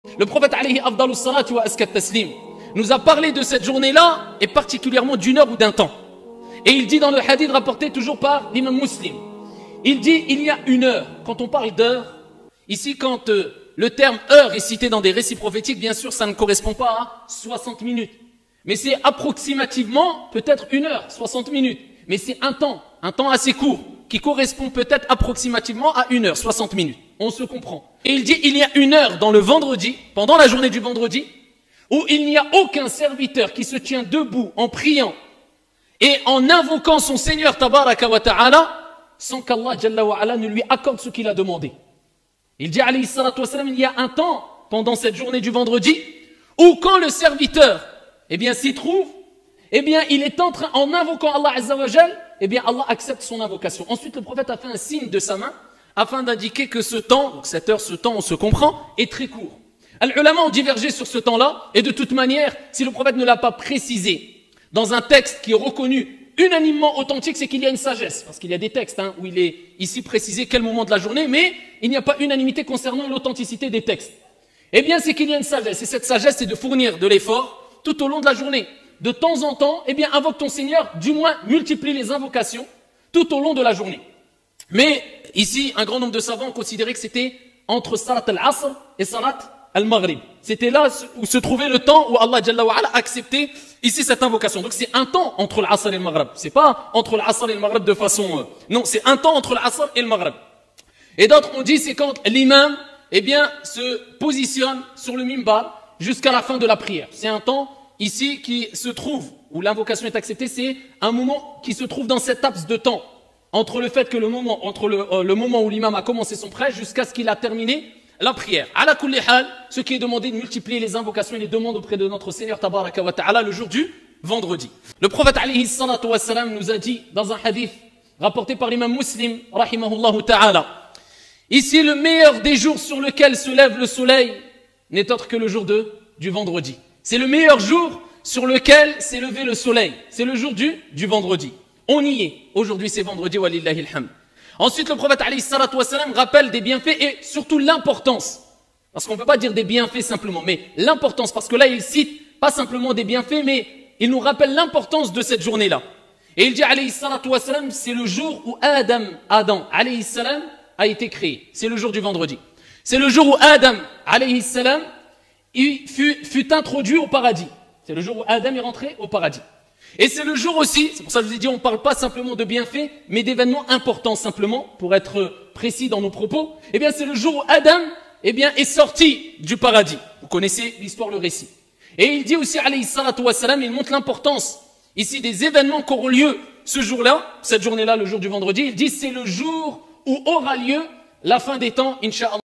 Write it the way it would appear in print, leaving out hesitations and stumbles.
Le prophète alayhi afdalus salatu wa askat taslim nous a parlé de cette journée-là et particulièrement d'une heure ou d'un temps. Et il dit dans le hadith rapporté toujours par l'imam Muslim, il dit il y a une heure. Quand on parle d'heure, ici quand le terme heure est cité dans des récits prophétiques, bien sûr ça ne correspond pas à 60 minutes. Mais c'est approximativement peut-être une heure, 60 minutes. Mais c'est un temps assez court, qui correspond peut-être approximativement à une heure, 60 minutes. On se comprend. Et il dit, il y a une heure dans le vendredi, pendant la journée du vendredi, où il n'y a aucun serviteur qui se tient debout en priant et en invoquant son Seigneur Tabaraka wa Ta'ala, sans qu'Allah Jalla wa Ala ne lui accorde ce qu'il a demandé. Il dit, alayhi salatu wa salam, il y a un temps, pendant cette journée du vendredi, où quand le serviteur, s'y trouve, il est en train, en invoquant Allah Azza wa Jal, Allah accepte son invocation. Ensuite, le prophète a fait un signe de sa main, afin d'indiquer que ce temps, donc cette heure, ce temps, on se comprend, est très court. Al-ulama ont divergé sur ce temps-là, et de toute manière, si le prophète ne l'a pas précisé, dans un texte qui est reconnu unanimement authentique, c'est qu'il y a une sagesse. Parce qu'il y a des textes où il est ici précisé quel moment de la journée, mais il n'y a pas unanimité concernant l'authenticité des textes. C'est qu'il y a une sagesse, et cette sagesse, c'est de fournir de l'effort tout au long de la journée. De temps en temps, invoque ton Seigneur, du moins multiplie les invocations tout au long de la journée. Mais ici, un grand nombre de savants ont considéré que c'était entre Salat al-Asr et Salat al-Maghrib. C'était là où se trouvait le temps où Allah Jalla wa Ala acceptait ici cette invocation. Donc c'est un temps entre l'Asr et le Maghrib. C'est pas entre l'Asr et le Maghrib de façon... non, c'est un temps entre l'Asr et le Maghrib. Et d'autres ont dit c'est quand l'imam se positionne sur le mimbar jusqu'à la fin de la prière. C'est un temps ici qui se trouve, où l'invocation est acceptée, c'est un moment qui se trouve dans cet laps de temps, entre le fait que le moment où l'imam a commencé son prêche jusqu'à ce qu'il a terminé la prière. Ala kulli hal, ce qui est demandé de multiplier les invocations et les demandes auprès de notre Seigneur Tabaraka wa Ta'ala le jour du vendredi. Le prophète alayhi salatu wa salam nous a dit dans un hadith rapporté par l'imam Muslim, rahimahullah ta'ala, ici le meilleur des jours sur lequel se lève le soleil n'est autre que le jour du vendredi. C'est le meilleur jour sur lequel s'est levé le soleil. C'est le jour du vendredi. On y est. Aujourd'hui, c'est vendredi, walillahi alhamd. Ensuite, le prophète, alayhi salatu wa salam, rappelle des bienfaits et surtout l'importance. Parce qu'on ne peut pas dire des bienfaits simplement, mais l'importance. Parce que là, il cite pas simplement des bienfaits, mais il nous rappelle l'importance de cette journée-là. Et il dit, alayhi salatu wa salam, c'est le jour où Adam, alayhi salam, a été créé. C'est le jour du vendredi. C'est le jour où Adam, alayhi salam, il fut introduit au paradis. C'est le jour où Adam est rentré au paradis. Et c'est le jour aussi, c'est pour ça que je vous ai dit, on ne parle pas simplement de bienfaits, mais d'événements importants simplement, pour être précis dans nos propos. C'est le jour où Adam, est sorti du paradis. Vous connaissez l'histoire, le récit. Et il dit aussi, alayhi salatu wa salam, il montre l'importance, ici, des événements qui auront lieu ce jour-là, cette journée-là, le jour du vendredi. Il dit, c'est le jour où aura lieu la fin des temps, incha'Allah.